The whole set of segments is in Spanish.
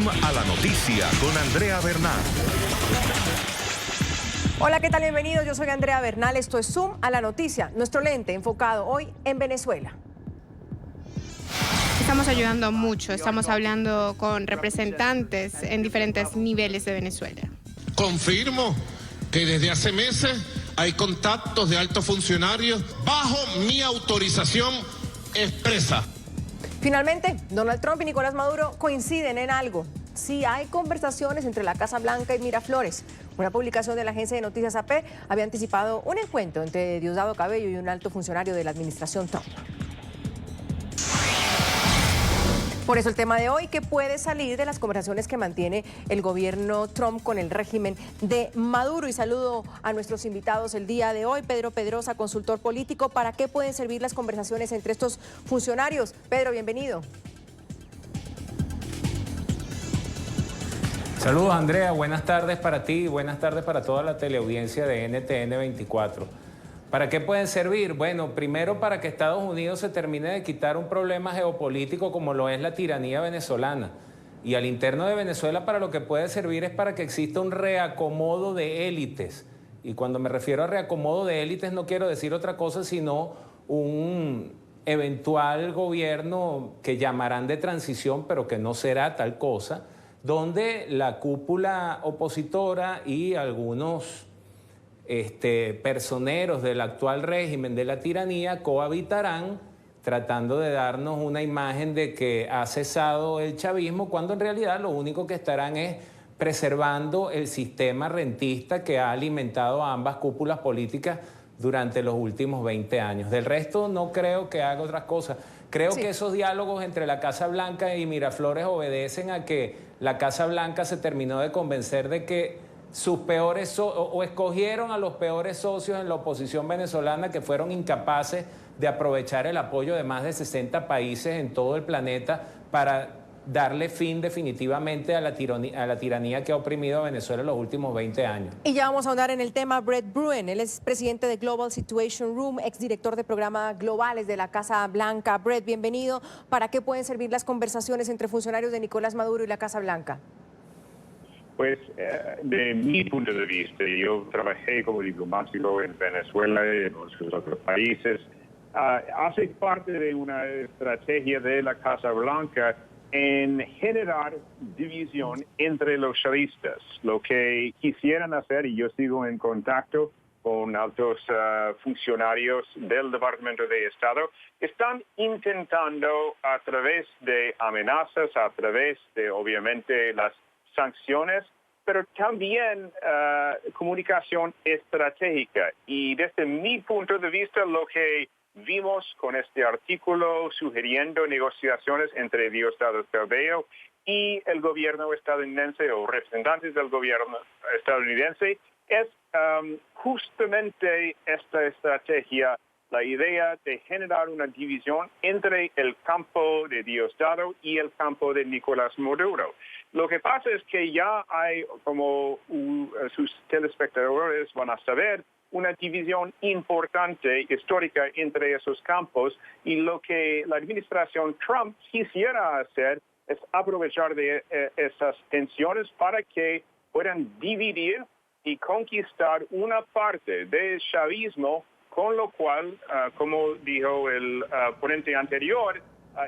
a la noticia con Andrea Bernal. Hola, ¿qué tal? Bienvenidos. Yo soy Andrea Bernal. Esto es Zoom a la noticia. Nuestro lente enfocado hoy en Venezuela. Estamos ayudando mucho. Estamos hablando con representantes en diferentes niveles de Venezuela. Confirmo que desde hace meses hay contactos de altos funcionarios bajo mi autorización expresa. Finalmente, Donald Trump y Nicolás Maduro coinciden en algo. Sí hay conversaciones entre la Casa Blanca y Miraflores. Una publicación de la agencia de noticias AP había anticipado un encuentro entre Diosdado Cabello y un alto funcionario de la administración Trump. Por eso el tema de hoy, ¿qué puede salir de las conversaciones que mantiene el gobierno Trump con el régimen de Maduro? Y saludo a nuestros invitados el día de hoy. Pedro Pedrosa, consultor político. ¿Para qué pueden servir las conversaciones entre estos funcionarios? Pedro, bienvenido. Saludos, Andrea. Buenas tardes para ti y buenas tardes para toda la teleaudiencia de NTN 24. ¿Para qué pueden servir? Bueno, primero para que Estados Unidos se termine de quitar un problema geopolítico como lo es la tiranía venezolana. Y al interno de Venezuela para lo que puede servir es para que exista un reacomodo de élites. Y cuando me refiero a reacomodo de élites no quiero decir otra cosa sino un eventual gobierno que llamarán de transición, pero que no será tal cosa, donde la cúpula opositora y algunos personeros del actual régimen de la tiranía cohabitarán tratando de darnos una imagen de que ha cesado el chavismo, cuando en realidad lo único que estarán es preservando el sistema rentista que ha alimentado a ambas cúpulas políticas durante los últimos 20 años. Del resto no creo que haga otras cosas. Creo que esos diálogos entre la Casa Blanca y Miraflores obedecen a que la Casa Blanca se terminó de convencer de que sus peores o escogieron a los peores socios en la oposición venezolana que fueron incapaces de aprovechar el apoyo de más de 60 países en todo el planeta para darle fin definitivamente a la tiranía que ha oprimido a Venezuela en los últimos 20 años. Y ya vamos a ahondar en el tema. Brett Bruen, él es presidente de Global Situation Room, exdirector de programas globales de la Casa Blanca. Brett, bienvenido. ¿Para qué pueden servir las conversaciones entre funcionarios de Nicolás Maduro y la Casa Blanca? Pues, de mi punto de vista, yo trabajé como diplomático en Venezuela y en muchos otros países. Hace parte de una estrategia de la Casa Blanca en generar división entre los chavistas. Lo que quisieran hacer, y yo sigo en contacto con altos funcionarios del Departamento de Estado, están intentando a través de amenazas, a través de, obviamente, las sanciones, pero también comunicación estratégica. Y desde mi punto de vista, lo que vimos con este artículo sugiriendo negociaciones entre Diosdado Cabello y el gobierno estadounidense o representantes del gobierno estadounidense es justamente esta estrategia, la idea de generar una división entre el campo de Diosdado y el campo de Nicolás Maduro. Lo que pasa es que ya hay, como sus telespectadores van a saber, una división importante, histórica, entre esos campos, y lo que la administración Trump quisiera hacer es aprovechar de esas tensiones para que puedan dividir y conquistar una parte del chavismo, con lo cual, como dijo el ponente anterior,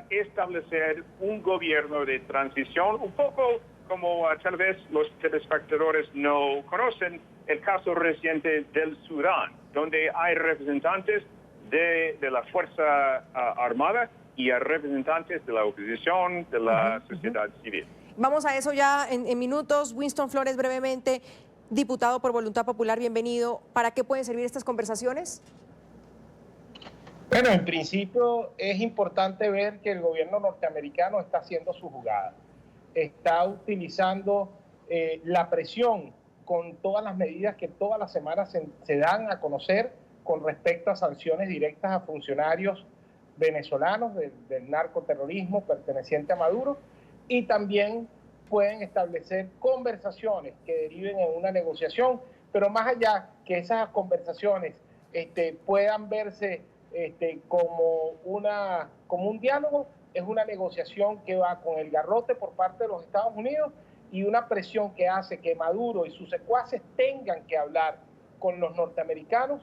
establecer un gobierno de transición, un poco como tal vez los telespectadores no conocen, el caso reciente del Sudán, donde hay representantes de la Fuerza Armada y hay representantes de la oposición, de la sociedad civil. Vamos a eso ya en minutos. Winston Flores, brevemente, diputado por Voluntad Popular, bienvenido. ¿Para qué pueden servir estas conversaciones? Bueno, en principio es importante ver que el gobierno norteamericano está haciendo su jugada. Está utilizando la presión con todas las medidas que todas las semanas se dan a conocer con respecto a sanciones directas a funcionarios venezolanos del narcoterrorismo perteneciente a Maduro, y también pueden establecer conversaciones que deriven en una negociación, pero más allá que esas conversaciones puedan verse como un diálogo, es una negociación que va con el garrote por parte de los Estados Unidos y una presión que hace que Maduro y sus secuaces tengan que hablar con los norteamericanos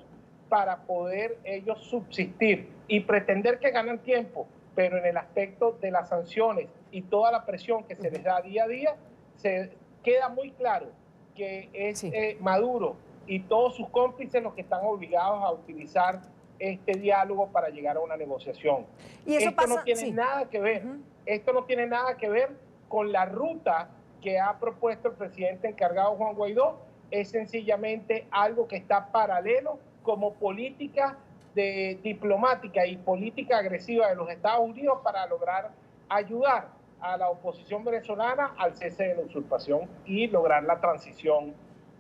para poder ellos subsistir y pretender que ganan tiempo, pero en el aspecto de las sanciones y toda la presión que se les da día a día, se queda muy claro que es Maduro y todos sus cómplices los que están obligados a utilizar este diálogo para llegar a una negociación. Y eso esto no tiene nada que ver, esto no tiene nada que ver con la ruta que ha propuesto el presidente encargado Juan Guaidó, es sencillamente algo que está paralelo como política diplomática y política agresiva de los Estados Unidos para lograr ayudar a la oposición venezolana al cese de la usurpación y lograr la transición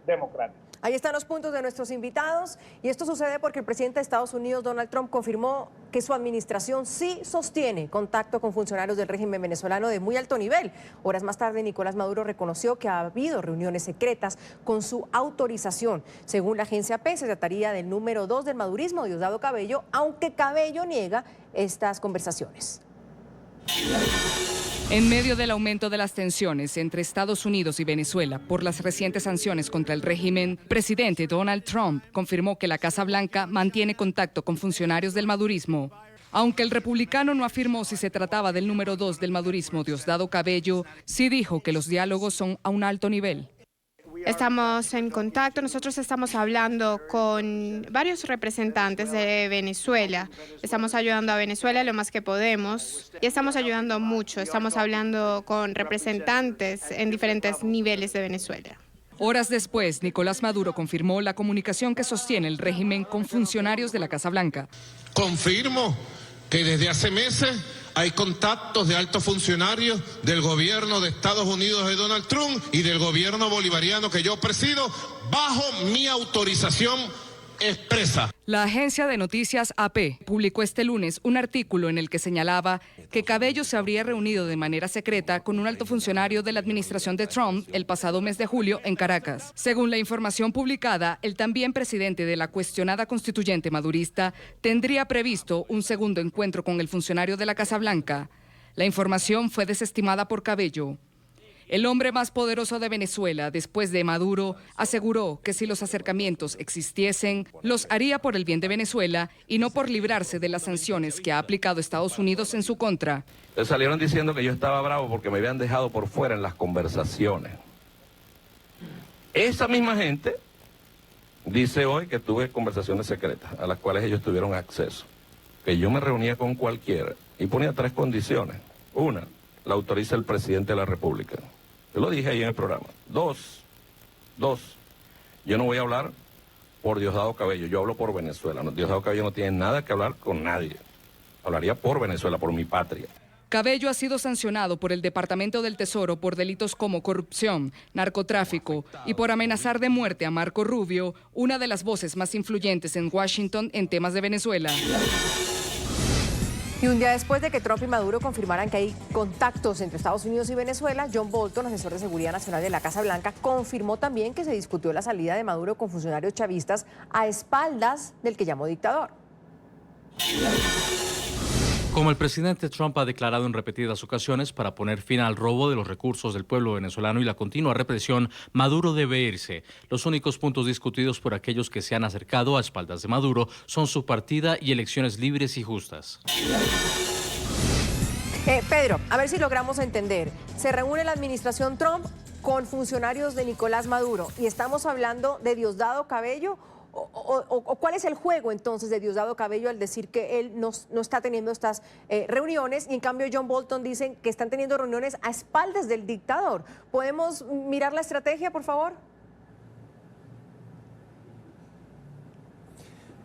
democrática. Ahí están los puntos de nuestros invitados y esto sucede porque el presidente de Estados Unidos, Donald Trump, confirmó que su administración sí sostiene contacto con funcionarios del régimen venezolano de muy alto nivel. Horas más tarde, Nicolás Maduro reconoció que ha habido reuniones secretas con su autorización. Según la agencia AP, se trataría del número 2 del madurismo, Diosdado Cabello, aunque Cabello niega estas conversaciones. En medio del aumento de las tensiones entre Estados Unidos y Venezuela por las recientes sanciones contra el régimen, presidente Donald Trump confirmó que la Casa Blanca mantiene contacto con funcionarios del madurismo. Aunque el republicano no afirmó si se trataba del número 2 del madurismo, Diosdado Cabello, sí dijo que los diálogos son a un alto nivel. Estamos en contacto, nosotros estamos hablando con varios representantes de Venezuela. Estamos ayudando a Venezuela lo más que podemos y estamos ayudando mucho. Estamos hablando con representantes en diferentes niveles de Venezuela. Horas después, Nicolás Maduro confirmó la comunicación que sostiene el régimen con funcionarios de la Casa Blanca. Confirmo que desde hace meses hay contactos de altos funcionarios del gobierno de Estados Unidos de Donald Trump y del gobierno bolivariano que yo presido bajo mi autorización expresa. La agencia de noticias AP publicó este lunes un artículo en el que señalaba que Cabello se habría reunido de manera secreta con un alto funcionario de la administración de Trump el pasado mes de julio en Caracas. Según la información publicada, el también presidente de la cuestionada constituyente madurista tendría previsto un segundo encuentro con el funcionario de la Casa Blanca. La información fue desestimada por Cabello. El hombre más poderoso de Venezuela, después de Maduro, aseguró que si los acercamientos existiesen, los haría por el bien de Venezuela y no por librarse de las sanciones que ha aplicado Estados Unidos en su contra. Salieron diciendo que yo estaba bravo porque me habían dejado por fuera en las conversaciones. Esa misma gente dice hoy que tuve conversaciones secretas a las cuales ellos tuvieron acceso, que yo me reunía con cualquiera y ponía 3 condiciones. Una, la autoriza el presidente de la República. Yo lo dije ahí en el programa. Dos, yo no voy a hablar por Diosdado Cabello, yo hablo por Venezuela. Diosdado Cabello no tiene nada que hablar con nadie. Hablaría por Venezuela, por mi patria. Cabello ha sido sancionado por el Departamento del Tesoro por delitos como corrupción, narcotráfico y por amenazar de muerte a Marco Rubio, una de las voces más influyentes en Washington en temas de Venezuela. Y un día después de que Trump y Maduro confirmaran que hay contactos entre Estados Unidos y Venezuela, John Bolton, asesor de Seguridad Nacional de la Casa Blanca, confirmó también que se discutió la salida de Maduro con funcionarios chavistas a espaldas del que llamó dictador. Como el presidente Trump ha declarado en repetidas ocasiones, para poner fin al robo de los recursos del pueblo venezolano y la continua represión, Maduro debe irse. Los únicos puntos discutidos por aquellos que se han acercado a espaldas de Maduro son su partida y elecciones libres y justas. Pedro, a ver si logramos entender. Se reúne la administración Trump con funcionarios de Nicolás Maduro y estamos hablando de Diosdado Cabello. ¿O cuál es el juego entonces de Diosdado Cabello al decir que él no está teniendo estas reuniones y en cambio John Bolton dicen que están teniendo reuniones a espaldas del dictador? ¿Podemos mirar la estrategia, por favor?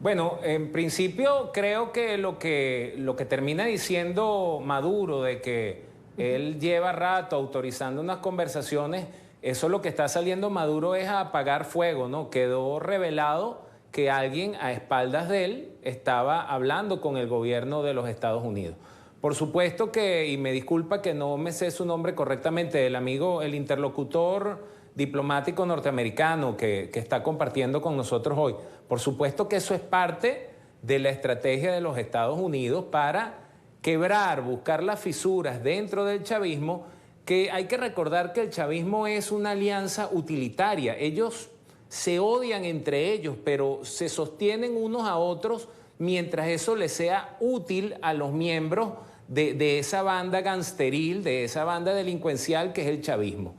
Bueno, en principio creo que lo que termina diciendo Maduro de que él lleva rato autorizando unas conversaciones, eso lo que está saliendo Maduro es a apagar fuego, ¿no? Quedó revelado que alguien a espaldas de él estaba hablando con el gobierno de los Estados Unidos. Por supuesto que, y me disculpa que no me sé su nombre correctamente, el interlocutor diplomático norteamericano que está compartiendo con nosotros hoy. Por supuesto que eso es parte de la estrategia de los Estados Unidos para quebrar, buscar las fisuras dentro del chavismo, que hay que recordar que el chavismo es una alianza utilitaria. Ellos se odian entre ellos, pero se sostienen unos a otros mientras eso les sea útil a los miembros de esa banda gangsteril, de esa banda delincuencial que es el chavismo.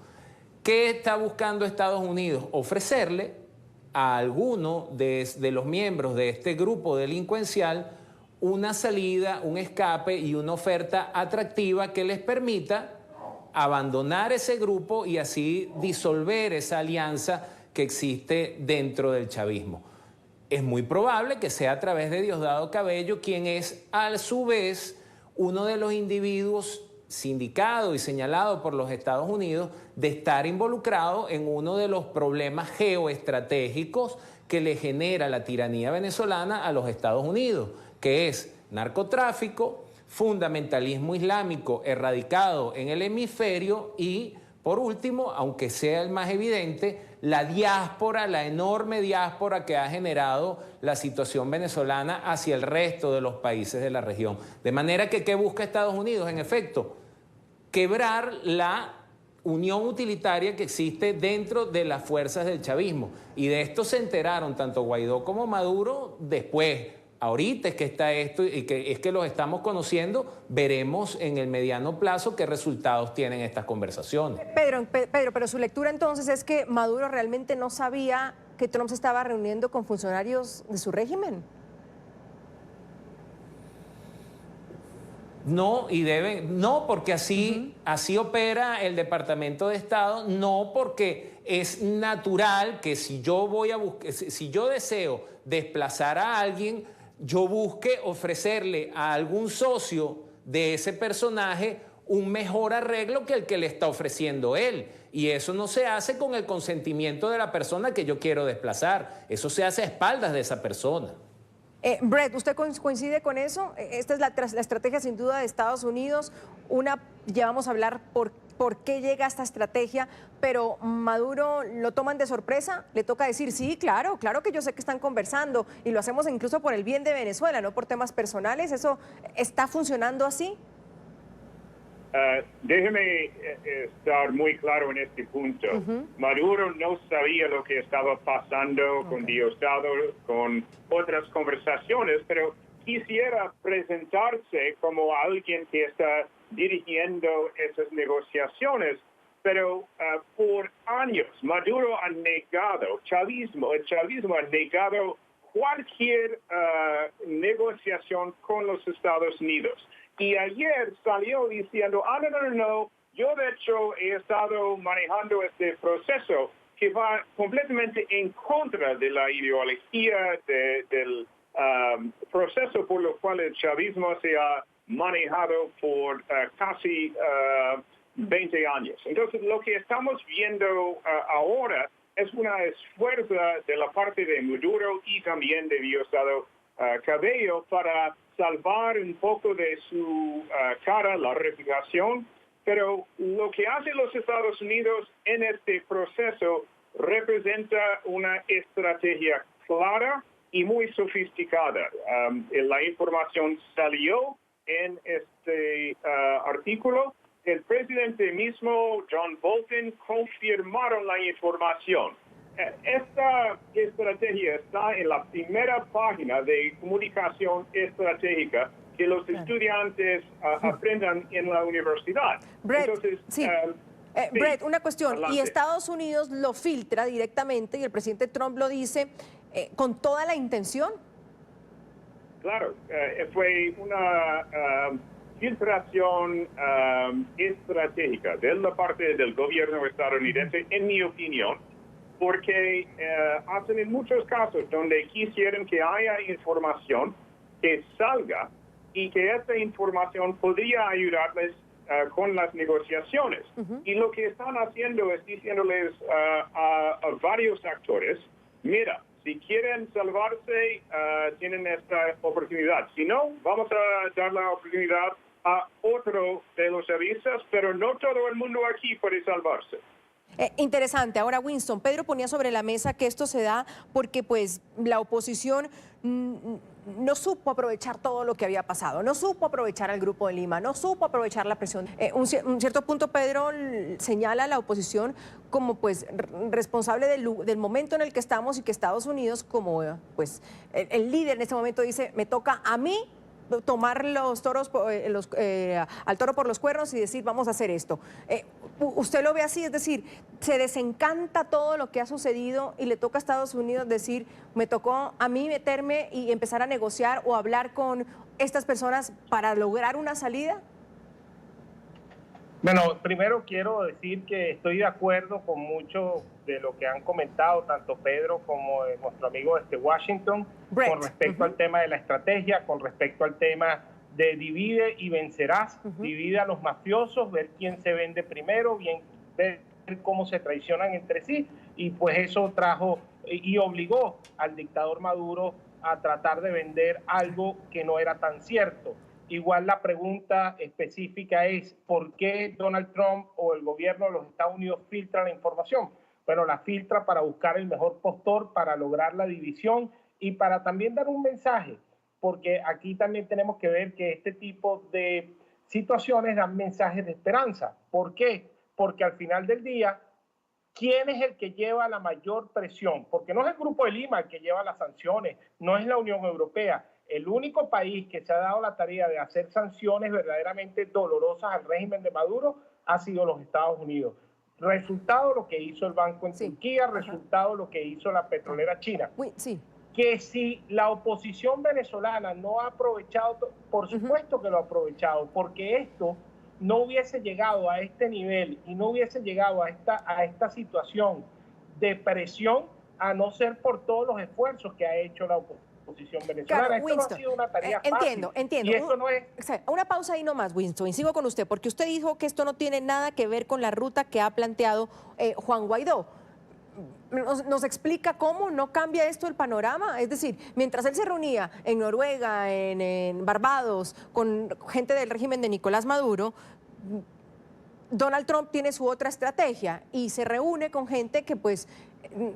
¿Qué está buscando Estados Unidos? Ofrecerle a alguno de los miembros de este grupo delincuencial una salida, un escape y una oferta atractiva que les permita abandonar ese grupo y así disolver esa alianza que existe dentro del chavismo. Es muy probable que sea a través de Diosdado Cabello, quien es a su vez uno de los individuos sindicado y señalado por los Estados Unidos de estar involucrado en uno de los problemas geoestratégicos que le genera la tiranía venezolana a los Estados Unidos, que es narcotráfico, fundamentalismo islámico erradicado en el hemisferio y, por último, aunque sea el más evidente, la diáspora, la enorme diáspora que ha generado la situación venezolana hacia el resto de los países de la región. De manera que, ¿qué busca Estados Unidos? En efecto, quebrar la unión utilitaria que existe dentro de las fuerzas del chavismo. Y de esto se enteraron tanto Guaidó como Maduro después. Ahorita es que está esto y que es que los estamos conociendo, veremos en el mediano plazo qué resultados tienen estas conversaciones. Pedro, pero su lectura entonces es que Maduro realmente no sabía que Trump se estaba reuniendo con funcionarios de su régimen. No, no, porque así opera el Departamento de Estado, no porque es natural que si yo deseo desplazar a alguien, yo busque ofrecerle a algún socio de ese personaje un mejor arreglo que el que le está ofreciendo él. Y eso no se hace con el consentimiento de la persona que yo quiero desplazar. Eso se hace a espaldas de esa persona. Brett, ¿usted coincide con eso? Esta es la estrategia sin duda de Estados Unidos. Ya vamos a hablar por qué llega esta estrategia, pero Maduro lo toman de sorpresa, le toca decir, sí, claro que yo sé que están conversando y lo hacemos incluso por el bien de Venezuela, no por temas personales. ¿Eso está funcionando así? Déjeme estar muy claro en este punto. Maduro no sabía lo que estaba pasando con Diosdado, con otras conversaciones, pero quisiera presentarse como alguien que está dirigiendo esas negociaciones. Pero por años Maduro ha negado, el chavismo ha negado cualquier negociación con los Estados Unidos. Y ayer salió diciendo, no, yo de hecho he estado manejando este proceso que va completamente en contra de la ideología del proceso por lo cual el chavismo se ha manejado por casi 20 años. Entonces, lo que estamos viendo ahora es una esfuerzo de la parte de Maduro y también de Diosdado Cabello para salvar un poco de su cara la reputación, pero lo que hacen los Estados Unidos en este proceso representa una estrategia clara y muy sofisticada. La información salió en este artículo. El presidente mismo, John Bolton, confirmaron la información. Esta estrategia está en la primera página de comunicación estratégica que los estudiantes aprendan en la universidad. Brett, entonces, sí. Brett, una cuestión. Adelante. Y Estados Unidos lo filtra directamente y el presidente Trump lo dice con toda la intención. Claro, fue una filtración estratégica de la parte del gobierno estadounidense, en mi opinión, porque hacen en muchos casos donde quisieran que haya información que salga y que esta información podría ayudarles con las negociaciones. Y lo que están haciendo es diciéndoles a varios actores, mira, si quieren salvarse, tienen esta oportunidad. Si no, vamos a dar la oportunidad a otro de los avisos, pero no todo el mundo aquí puede salvarse. Interesante. Ahora, Winston, Pedro ponía sobre la mesa que esto se da porque pues la oposición no supo aprovechar todo lo que había pasado, no supo aprovechar al Grupo de Lima, no supo aprovechar la presión. Un cierto punto, Pedro señala a la oposición como pues responsable del momento en el que estamos y que Estados Unidos como pues el líder en este momento dice, me toca a mí tomar los toros, al toro por los cuernos y decir, vamos a hacer esto. ¿Usted lo ve así? Es decir, ¿se desencanta todo lo que ha sucedido y le toca a Estados Unidos decir, me tocó a mí meterme y empezar a negociar o hablar con estas personas para lograr una salida? Bueno, primero quiero decir que estoy de acuerdo con mucho de lo que han comentado tanto Pedro como nuestro amigo Washington, Brett, con respecto al tema de la estrategia, con respecto al tema de divide y vencerás, divide a los mafiosos, ver quién se vende primero, ver cómo se traicionan entre sí, y pues eso trajo y obligó al dictador Maduro a tratar de vender algo que no era tan cierto. Igual la pregunta específica es, ¿por qué Donald Trump o el gobierno de los Estados Unidos filtra la información? Bueno, la filtra para buscar el mejor postor, para lograr la división y para también dar un mensaje, porque aquí también tenemos que ver que este tipo de situaciones dan mensajes de esperanza. ¿Por qué? Porque al final del día, ¿quién es el que lleva la mayor presión? Porque no es el Grupo de Lima el que lleva las sanciones, no es la Unión Europea. El único país que se ha dado la tarea de hacer sanciones verdaderamente dolorosas al régimen de Maduro ha sido los Estados Unidos. Resultado lo que hizo el banco en Turquía, resultado lo que hizo la petrolera china. Que si la oposición venezolana no ha aprovechado, por supuesto que lo ha aprovechado, porque esto no hubiese llegado a este nivel y no hubiese llegado a esta situación de presión a no ser por todos los esfuerzos que ha hecho la oposición venezolana. Claro, esto Winston, no ha sido una tarea entiendo. fácil. Y esto no es... Una pausa ahí nomás, Winston, y sigo con usted, porque usted dijo que esto no tiene nada que ver con la ruta que ha planteado Juan Guaidó. ¿Nos explica cómo no cambia esto el panorama? Es decir, mientras él se reunía en Noruega, en Barbados, con gente del régimen de Nicolás Maduro, Donald Trump tiene su otra estrategia y se reúne con gente que pues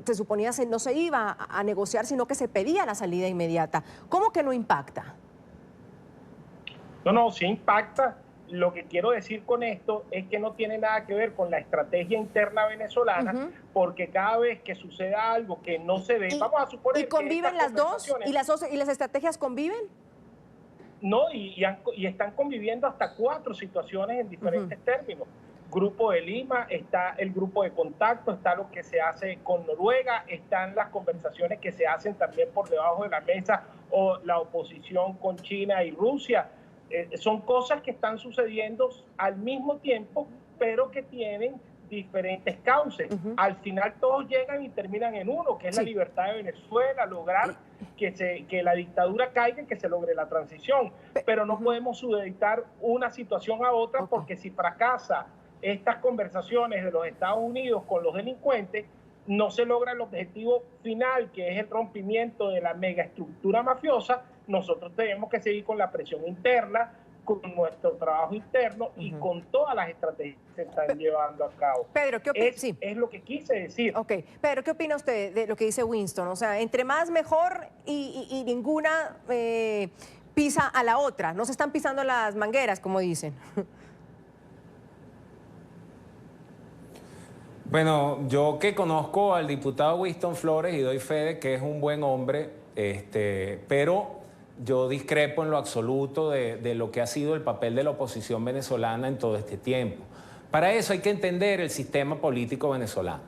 se suponía no se iba a negociar, sino que se pedía la salida inmediata. ¿Cómo que no impacta? No, sí impacta. Lo que quiero decir con esto es que no tiene nada que ver con la estrategia interna venezolana, porque cada vez que suceda algo que no se ve, vamos a suponer ¿y conviven que las dos? ¿Y las estrategias conviven? No, y están conviviendo hasta 4 situaciones en diferentes términos. Grupo de Lima, está el grupo de contacto, está lo que se hace con Noruega, están las conversaciones que se hacen también por debajo de la mesa o la oposición con China y Rusia. Son cosas que están sucediendo al mismo tiempo, pero que tienen diferentes cauces. Al final todos llegan y terminan en uno, que es la libertad de Venezuela, lograr que la dictadura caiga y que se logre la transición. Pero no podemos supeditar una situación a otra, porque si fracasa estas conversaciones de los Estados Unidos con los delincuentes, no se logra el objetivo final, que es el rompimiento de la megaestructura mafiosa. Nosotros tenemos que seguir con la presión interna, con nuestro trabajo interno y con todas las estrategias que se están llevando a cabo. Pedro, ¿qué opina? Es lo que quise decir. Ok, Pedro, ¿qué opina usted de lo que dice Winston? O sea, entre más mejor y ninguna pisa a la otra. No se están pisando las mangueras, como dicen. Bueno, yo que conozco al diputado Winston Flores y doy fe de que es un buen hombre, pero yo discrepo en lo absoluto de lo que ha sido el papel de la oposición venezolana en todo este tiempo. Para eso hay que entender el sistema político venezolano.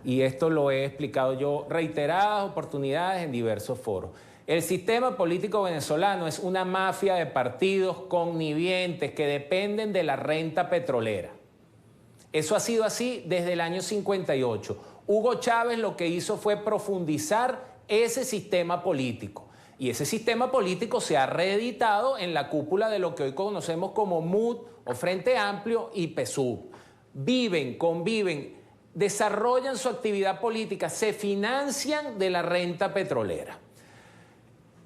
Y esto lo he explicado yo reiteradas oportunidades en diversos foros. El sistema político venezolano es una mafia de partidos connivientes que dependen de la renta petrolera. Eso ha sido así desde el año 58. Hugo Chávez lo que hizo fue profundizar ese sistema político. Y ese sistema político se ha reeditado en la cúpula de lo que hoy conocemos como MUD o Frente Amplio y PSUV. Viven, conviven, desarrollan su actividad política, se financian de la renta petrolera.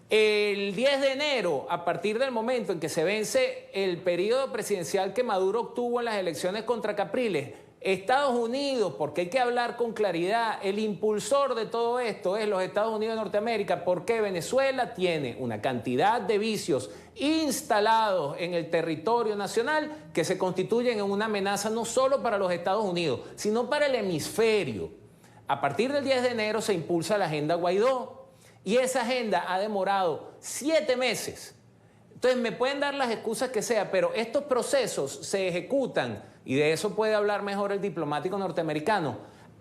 El 10 de enero, a partir del momento en que se vence el periodo presidencial que Maduro obtuvo en las elecciones contra Capriles, Estados Unidos, porque hay que hablar con claridad, el impulsor de todo esto es los Estados Unidos de Norteamérica, porque Venezuela tiene una cantidad de vicios instalados en el territorio nacional que se constituyen en una amenaza no solo para los Estados Unidos, sino para el hemisferio. A partir del 10 de enero se impulsa la agenda Guaidó y esa agenda ha demorado 7 meses. Entonces me pueden dar las excusas que sea, pero estos procesos se ejecutan, y de eso puede hablar mejor el diplomático norteamericano,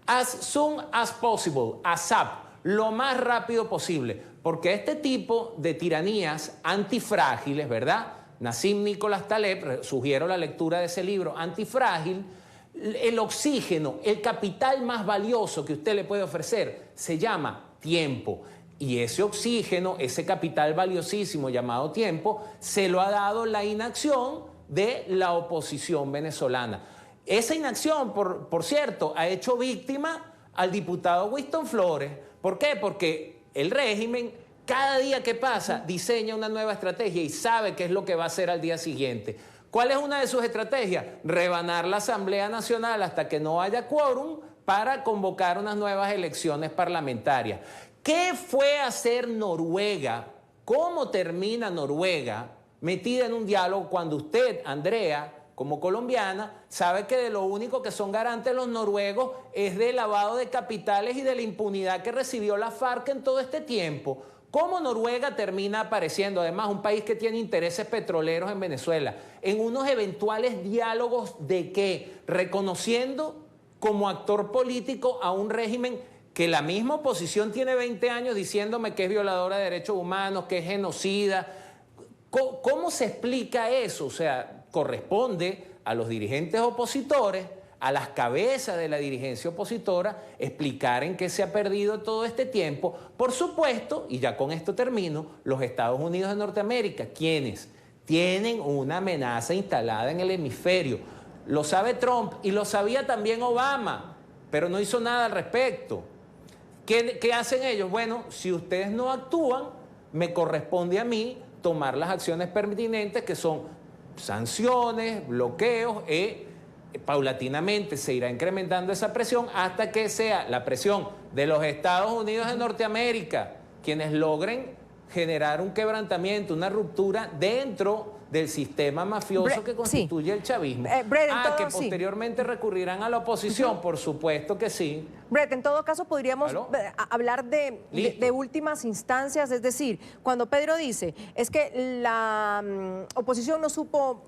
as soon as possible, ASAP, lo más rápido posible, porque este tipo de tiranías antifrágiles, ¿verdad? Nassim Nicholas Taleb, sugiero la lectura de ese libro, Antifrágil, el oxígeno, el capital más valioso que usted le puede ofrecer, se llama tiempo. Y ese oxígeno, ese capital valiosísimo llamado tiempo, se lo ha dado la inacción de la oposición venezolana. Esa inacción, por cierto, ha hecho víctima al diputado Winston Flores. ¿Por qué? Porque el régimen, cada día que pasa, diseña una nueva estrategia y sabe qué es lo que va a hacer al día siguiente. ¿Cuál es una de sus estrategias? Rebanar la Asamblea Nacional hasta que no haya quórum para convocar unas nuevas elecciones parlamentarias. ¿Qué fue hacer Noruega? ¿Cómo termina Noruega metida en un diálogo cuando usted, Andrea, como colombiana, sabe que de lo único que son garantes los noruegos es del lavado de capitales y de la impunidad que recibió la FARC en todo este tiempo? ¿Cómo Noruega termina apareciendo, además, un país que tiene intereses petroleros en Venezuela, en unos eventuales diálogos de qué? Reconociendo como actor político a un régimen que la misma oposición tiene 20 años diciéndome que es violadora de derechos humanos, que es genocida. ¿Cómo se explica eso? O sea, corresponde a los dirigentes opositores, a las cabezas de la dirigencia opositora, explicar en qué se ha perdido todo este tiempo. Por supuesto, y ya con esto termino, los Estados Unidos de Norteamérica, quienes tienen una amenaza instalada en el hemisferio. Lo sabe Trump y lo sabía también Obama, pero no hizo nada al respecto. ¿Qué hacen ellos? Bueno, si ustedes no actúan, me corresponde a mí tomar las acciones pertinentes, que son sanciones, bloqueos, paulatinamente se irá incrementando esa presión hasta que sea la presión de los Estados Unidos de Norteamérica quienes logren generar un quebrantamiento, una ruptura dentro del sistema mafioso que constituye el chavismo. Brett, que posteriormente recurrirán a la oposición, por supuesto que sí. Brett, en todo caso podríamos hablar de últimas instancias, es decir, cuando Pedro dice, es que la oposición no supo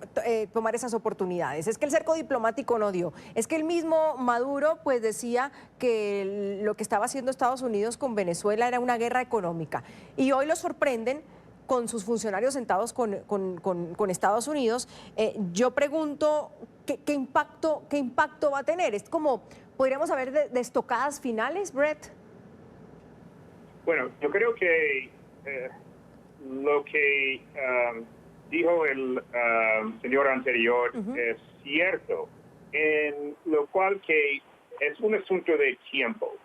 tomar esas oportunidades, es que el cerco diplomático no dio, es que el mismo Maduro pues decía que lo que estaba haciendo Estados Unidos con Venezuela era una guerra económica, y hoy lo sorprenden con sus funcionarios sentados con Estados Unidos. Yo pregunto, ¿qué impacto va a tener? ¿Es como, podríamos haber de estocadas finales, Brett? Bueno, yo creo que lo que dijo el señor anterior es cierto, en lo cual que es un asunto de tiempo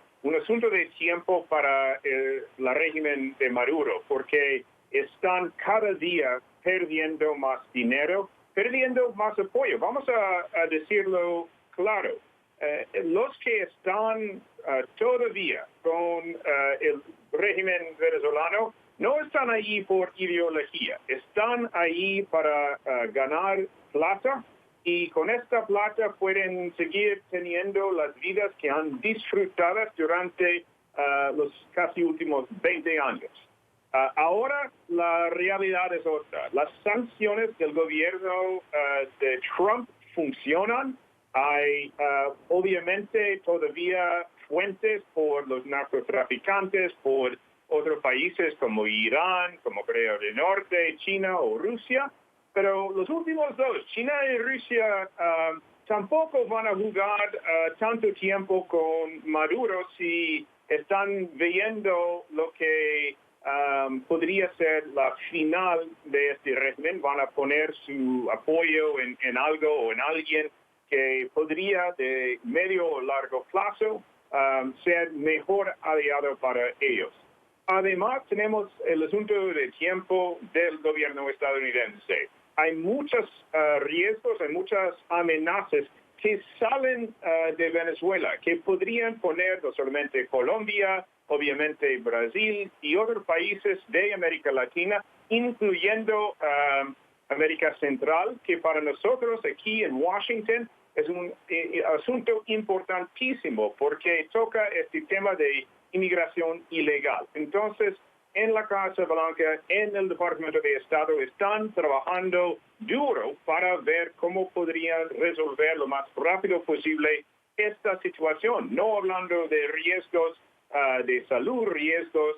para el régimen de Maduro, porque están cada día perdiendo más dinero, perdiendo más apoyo. Vamos a decirlo claro. Los que están todavía con el régimen venezolano no están ahí por ideología, están ahí para ganar plata, y con esta plata pueden seguir teniendo las vidas que han disfrutado durante los casi últimos 20 años. Ahora la realidad es otra. Las sanciones del gobierno de Trump funcionan. Hay obviamente todavía fuentes por los narcotraficantes, por otros países como Irán, como Corea del Norte, China o Rusia, pero los últimos dos, China y Rusia, tampoco van a jugar tanto tiempo con Maduro si están viendo lo que podría ser la final de este régimen. Van a poner su apoyo en algo o en alguien que podría de medio o largo plazo ser mejor aliado para ellos. Además, tenemos el asunto de tiempo del gobierno estadounidense. Hay muchos riesgos, hay muchas amenazas que salen de Venezuela, que podrían poner no solamente Colombia, obviamente Brasil y otros países de América Latina, incluyendo América Central, que para nosotros aquí en Washington es un asunto importantísimo porque toca este tema de inmigración ilegal. Entonces, en la Casa Blanca, en el Departamento de Estado, están trabajando duro para ver cómo podrían resolver lo más rápido posible esta situación, no hablando de riesgos de salud, riesgos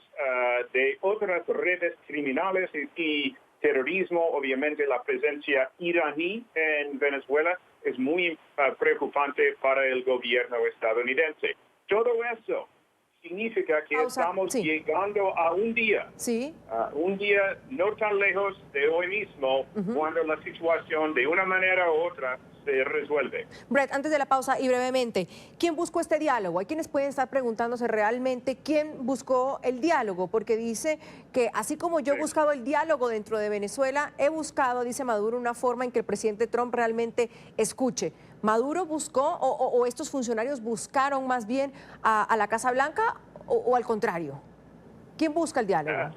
de otras redes criminales y terrorismo. Obviamente la presencia iraní en Venezuela es muy preocupante para el gobierno estadounidense. Todo eso significa que estamos llegando a un día no tan lejos de hoy mismo, cuando la situación de una manera u otra se resuelve. Brett, antes de la pausa y brevemente, ¿quién buscó este diálogo? Hay quienes pueden estar preguntándose realmente quién buscó el diálogo, porque dice que así como yo he buscado el diálogo dentro de Venezuela, he buscado, dice Maduro, una forma en que el presidente Trump realmente escuche. ¿Maduro buscó o estos funcionarios buscaron más bien a la Casa Blanca o al contrario? ¿Quién busca el diálogo?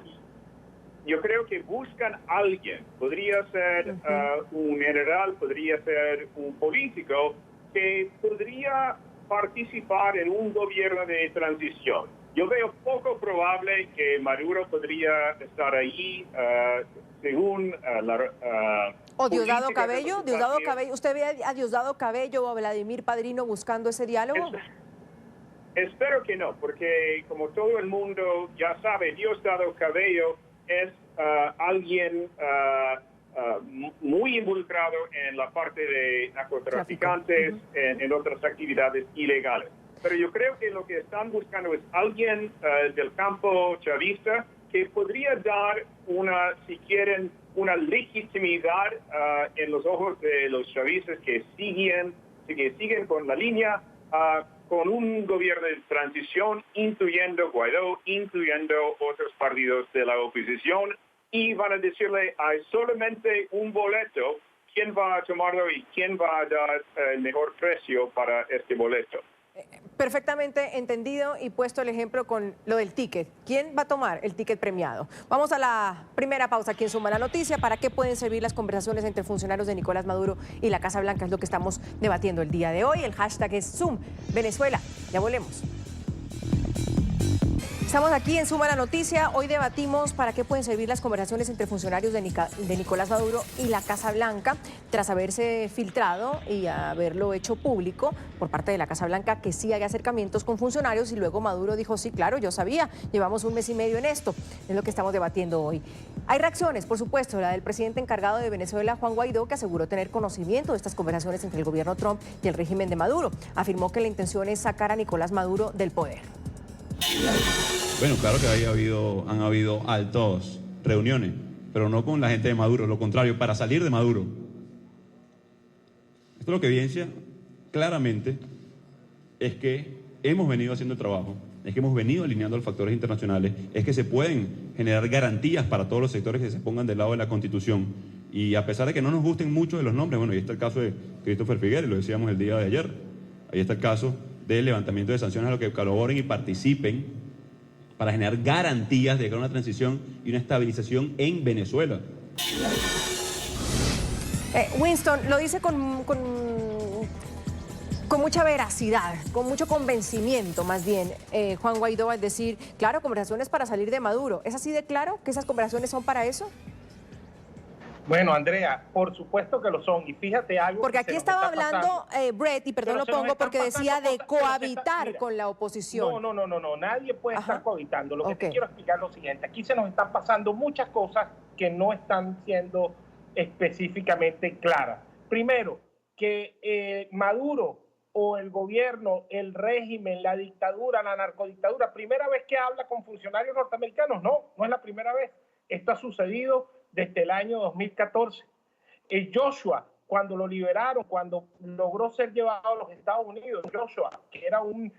Yo creo que buscan a alguien. Podría ser un general, podría ser un político que podría participar en un gobierno de transición. Yo veo poco probable que Maduro podría estar ahí según ¿O Diosdado Cabello? ¿Usted ve a Diosdado Cabello o a Vladimir Padrino buscando ese diálogo? Espero que no, porque como todo el mundo ya sabe, Diosdado Cabello es alguien muy involucrado en la parte de narcotraficantes, en otras actividades ilegales. Pero yo creo que lo que están buscando es alguien del campo chavista que podría dar si quieren, una legitimidad en los ojos de los chavistas que siguen con la línea, con un gobierno de transición, incluyendo Guaidó, incluyendo otros partidos de la oposición, y van a decirle, hay solamente un boleto, ¿quién va a tomarlo y quién va a dar el mejor precio para este boleto? Perfectamente entendido y puesto el ejemplo con lo del ticket. ¿Quién va a tomar el ticket premiado? Vamos a la primera pausa aquí en Suma la Noticia. ¿Para qué pueden servir las conversaciones entre funcionarios de Nicolás Maduro y la Casa Blanca? Es lo que estamos debatiendo el día de hoy. El hashtag es Zoom Venezuela. Ya volvemos. Estamos aquí en Suma la Noticia. Hoy debatimos para qué pueden servir las conversaciones entre funcionarios de Nicolás Maduro y la Casa Blanca, tras haberse filtrado y haberlo hecho público por parte de la Casa Blanca que sí hay acercamientos con funcionarios, y luego Maduro dijo, sí, claro, yo sabía, llevamos 1 mes y medio en esto. Es lo que estamos debatiendo hoy. Hay reacciones, por supuesto, la del presidente encargado de Venezuela, Juan Guaidó, que aseguró tener conocimiento de estas conversaciones entre el gobierno Trump y el régimen de Maduro. Afirmó que la intención es sacar a Nicolás Maduro del poder. Bueno, claro que han habido altas reuniones, pero no con la gente de Maduro, lo contrario, para salir de Maduro. Esto lo que evidencia claramente es que hemos venido haciendo el trabajo, es que hemos venido alineando los factores internacionales, es que se pueden generar garantías para todos los sectores que se pongan del lado de la Constitución. Y a pesar de que no nos gusten mucho de los nombres, bueno, ahí está el caso de Christopher Figueres, lo decíamos el día de ayer, ahí está el caso del levantamiento de sanciones a los que colaboren y participen para generar garantías de una transición y una estabilización en Venezuela. Winston, lo dice con mucha veracidad, con mucho convencimiento más bien, Juan Guaidó, al decir, claro, conversaciones para salir de Maduro. ¿Es así de claro que esas conversaciones son para eso? Bueno, Andrea, por supuesto que lo son. Y fíjate algo. Porque aquí estaba hablando Brett, y perdón, lo pongo porque decía de cohabitar con la oposición. No, nadie puede estar cohabitando. Lo que te quiero explicar es lo siguiente. Aquí se nos están pasando muchas cosas que no están siendo específicamente claras. Primero, que Maduro o el gobierno, el régimen, la dictadura, la narcodictadura, primera vez que habla con funcionarios norteamericanos. No es la primera vez. Esto ha sucedido desde el año 2014. Joshua, cuando lo liberaron, cuando logró ser llevado a los Estados Unidos, Joshua, que era un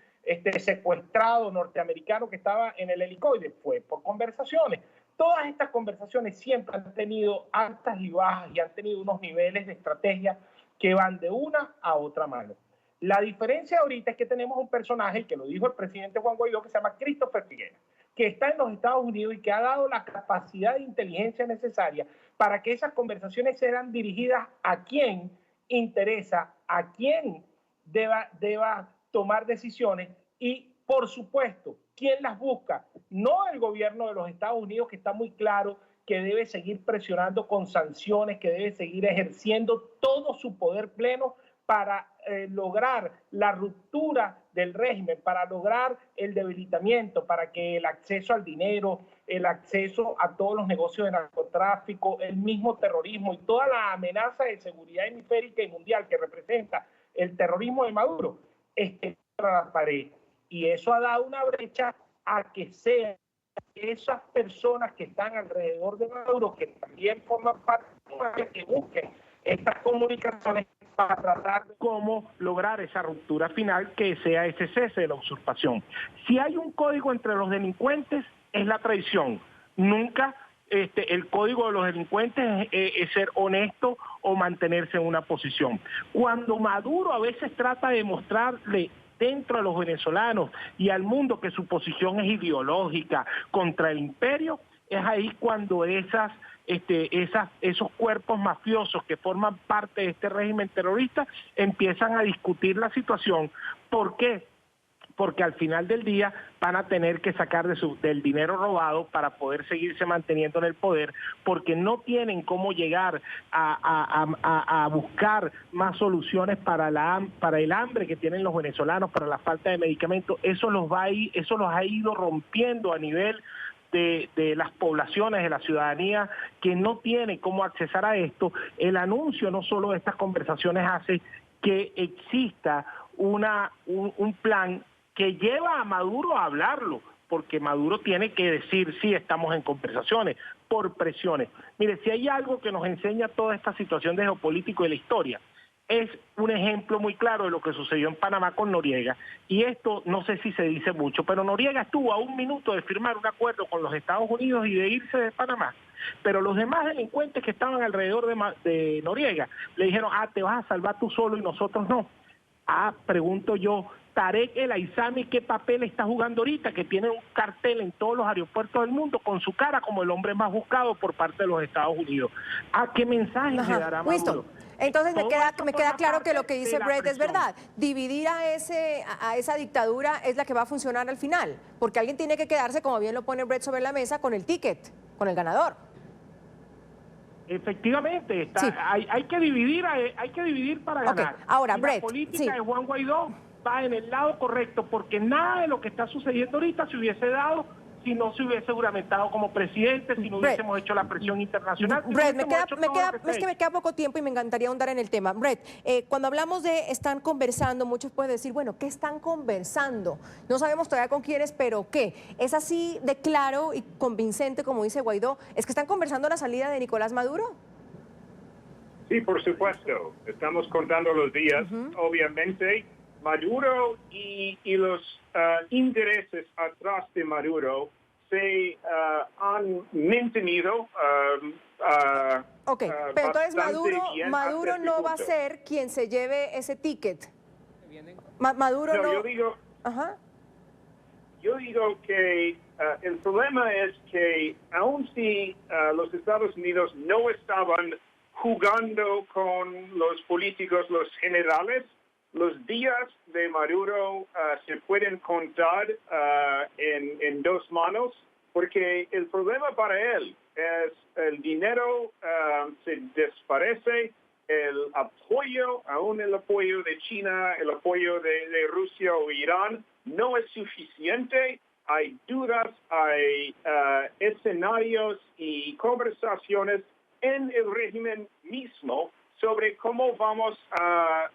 secuestrado norteamericano que estaba en el helicoide, fue por conversaciones. Todas estas conversaciones siempre han tenido altas y bajas y han tenido unos niveles de estrategia que van de una a otra mano. La diferencia ahorita es que tenemos un personaje, que lo dijo el presidente Juan Guaidó, que se llama Christopher Figueres, que está en los Estados Unidos y que ha dado la capacidad de inteligencia necesaria para que esas conversaciones sean dirigidas a quien interesa, a quien deba tomar decisiones y, por supuesto, ¿quién las busca? No el gobierno de los Estados Unidos, que está muy claro que debe seguir presionando con sanciones, que debe seguir ejerciendo todo su poder pleno para lograr la ruptura del régimen, para lograr el debilitamiento, para que el acceso al dinero, el acceso a todos los negocios de narcotráfico, el mismo terrorismo y toda la amenaza de seguridad hemisférica y mundial que representa el terrorismo de Maduro, esté contra la pared. Y eso ha dado una brecha a que sean esas personas que están alrededor de Maduro, que también forman parte de que busquen estas comunicaciones para tratar de cómo lograr esa ruptura final, que sea ese cese de la usurpación. Si hay un código entre los delincuentes, es la traición. Nunca el código de los delincuentes es ser honesto o mantenerse en una posición. Cuando Maduro a veces trata de mostrarle dentro de los venezolanos y al mundo que su posición es ideológica contra el imperio, es ahí cuando esos cuerpos mafiosos que forman parte de este régimen terrorista empiezan a discutir la situación. ¿Por qué? Porque al final del día van a tener que sacar del dinero robado para poder seguirse manteniendo en el poder, porque no tienen cómo llegar a buscar más soluciones para el hambre que tienen los venezolanos, para la falta de medicamentos. Eso los ha ido rompiendo a nivel de las poblaciones, de la ciudadanía, que no tiene cómo accesar a esto. El anuncio no solo de estas conversaciones hace que exista un plan que lleva a Maduro a hablarlo, porque Maduro tiene que decir, sí, estamos en conversaciones, por presiones. Mire, si hay algo que nos enseña toda esta situación de geopolítico de la historia, es un ejemplo muy claro de lo que sucedió en Panamá con Noriega, y esto no sé si se dice mucho, pero Noriega estuvo a 1 minuto de firmar un acuerdo con los Estados Unidos y de irse de Panamá, pero los demás delincuentes que estaban alrededor de Noriega le dijeron, te vas a salvar tú solo y nosotros no. Pregunto yo, Tarek El Aizami, ¿qué papel está jugando ahorita? Que tiene un cartel en todos los aeropuertos del mundo con su cara como el hombre más buscado por parte de los Estados Unidos. ¿Qué mensaje le dará Maduro? Winston, entonces me queda claro que lo que dice Brett es verdad. Dividir a esa dictadura es la que va a funcionar al final, porque alguien tiene que quedarse, como bien lo pone Brett sobre la mesa, con el ticket, con el ganador. Efectivamente, Sí. hay que dividir para ganar. Ahora, y Brett, la política de Juan Guaidó va en el lado correcto, porque nada de lo que está sucediendo ahorita se hubiese dado si no se hubiese juramentado como presidente, si no hubiésemos hecho la presión internacional. Brett, es que me queda poco tiempo y me encantaría ahondar en el tema. Brett, cuando hablamos de están conversando, muchos pueden decir, bueno, ¿qué están conversando? No sabemos todavía con quiénes, pero ¿qué? ¿Es así de claro y convincente, como dice Guaidó? ¿Es que están conversando la salida de Nicolás Maduro? Sí, por supuesto. Estamos contando los días. Obviamente, Maduro y los intereses atrás de Maduro se han mantenido. Pero entonces Maduro no va a ser quien se lleve ese ticket. Maduro no. Yo digo que el problema es que aun si los Estados Unidos no estaban jugando con los políticos, los generales, los días de Maduro se pueden contar en 2 manos, porque el problema para él es el dinero se desaparece, el apoyo, aún el apoyo de China, el apoyo de Rusia o Irán, no es suficiente. Hay dudas, hay escenarios y conversaciones en el régimen mismo sobre cómo vamos a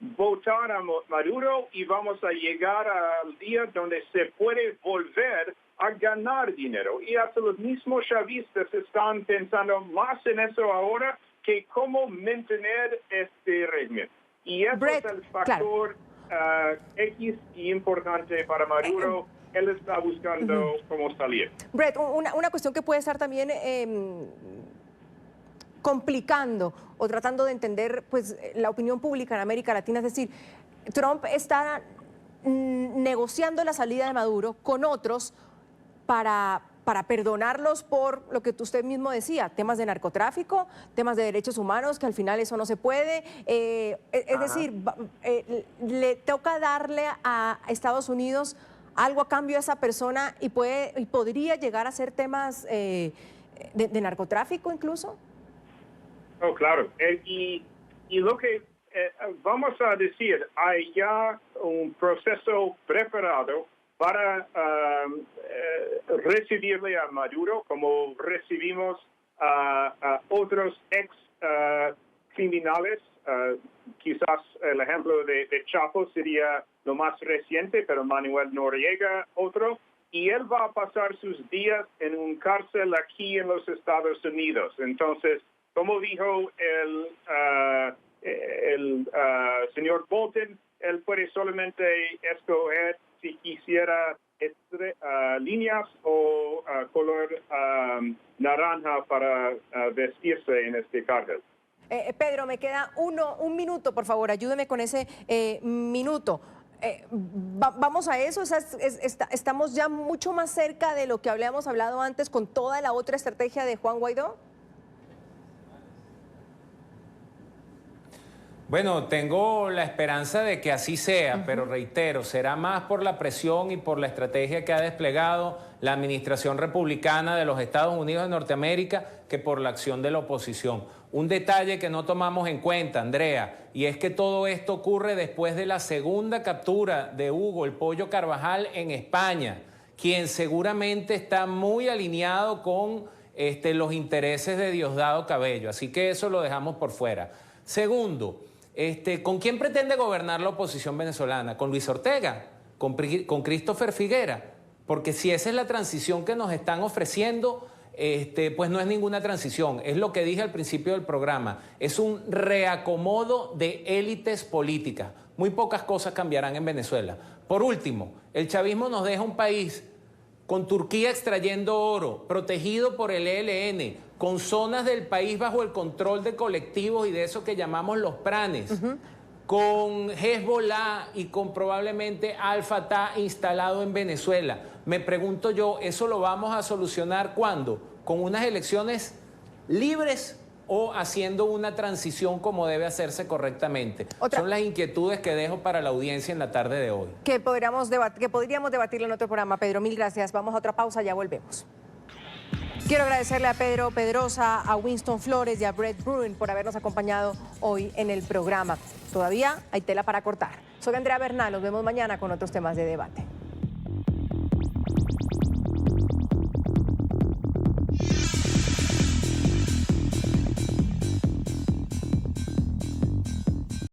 votar a Maduro y vamos a llegar al día donde se puede volver a ganar dinero. Y hasta los mismos chavistas están pensando más en eso ahora que cómo mantener este régimen. Y eso es el factor X y importante para Maduro. Él está buscando cómo salir. Brett, una cuestión que puede estar también complicando o tratando de entender pues, la opinión pública en América Latina. Es decir, Trump está negociando la salida de Maduro con otros para perdonarlos por lo que usted mismo decía, temas de narcotráfico, temas de derechos humanos, que al final eso no se puede. Es decir, le toca darle a Estados Unidos algo a cambio a esa persona y podría llegar a ser temas de narcotráfico incluso. Oh, claro. Y lo que vamos a decir, hay ya un proceso preparado para recibirle a Maduro, como recibimos a otros ex criminales. Quizás el ejemplo de Chapo sería lo más reciente, pero Manuel Noriega otro. Y él va a pasar sus días en un cárcel aquí en los Estados Unidos. Entonces, como dijo el señor Bolton, él puede solamente escoger si quisiera líneas o color naranja para vestirse en este cárcel. Pedro, me queda un minuto, por favor, ayúdeme con ese minuto. Vamos a eso, estamos ya mucho más cerca de lo que habíamos hablado antes con toda la otra estrategia de Juan Guaidó. Bueno, tengo la esperanza de que así sea, pero reitero, será más por la presión y por la estrategia que ha desplegado la administración republicana de los Estados Unidos de Norteamérica que por la acción de la oposición. Un detalle que no tomamos en cuenta, Andrea, y es que todo esto ocurre después de la segunda captura de Hugo el Pollo Carvajal en España, quien seguramente está muy alineado con los intereses de Diosdado Cabello, así que eso lo dejamos por fuera. Segundo, ¿con quién pretende gobernar la oposición venezolana? ¿Con Luis Ortega? ¿Con Christopher Figuera? Porque si esa es la transición que nos están ofreciendo, pues no es ninguna transición. Es lo que dije al principio del programa. Es un reacomodo de élites políticas. Muy pocas cosas cambiarán en Venezuela. Por último, el chavismo nos deja un país con Turquía extrayendo oro, protegido por el ELN, con zonas del país bajo el control de colectivos y de eso que llamamos los pranes, con Hezbollah y con probablemente Al-Fatah instalado en Venezuela. Me pregunto yo, ¿eso lo vamos a solucionar cuándo? ¿Con unas elecciones libres o haciendo una transición como debe hacerse correctamente? Son las inquietudes que dejo para la audiencia en la tarde de hoy. Que podríamos debatirlo en otro programa. Pedro, mil gracias. Vamos a otra pausa, ya volvemos. Quiero agradecerle a Pedro Pedrosa, a Winston Flores y a Brett Bruen por habernos acompañado hoy en el programa. Todavía hay tela para cortar. Soy Andrea Bernal, nos vemos mañana con otros temas de debate.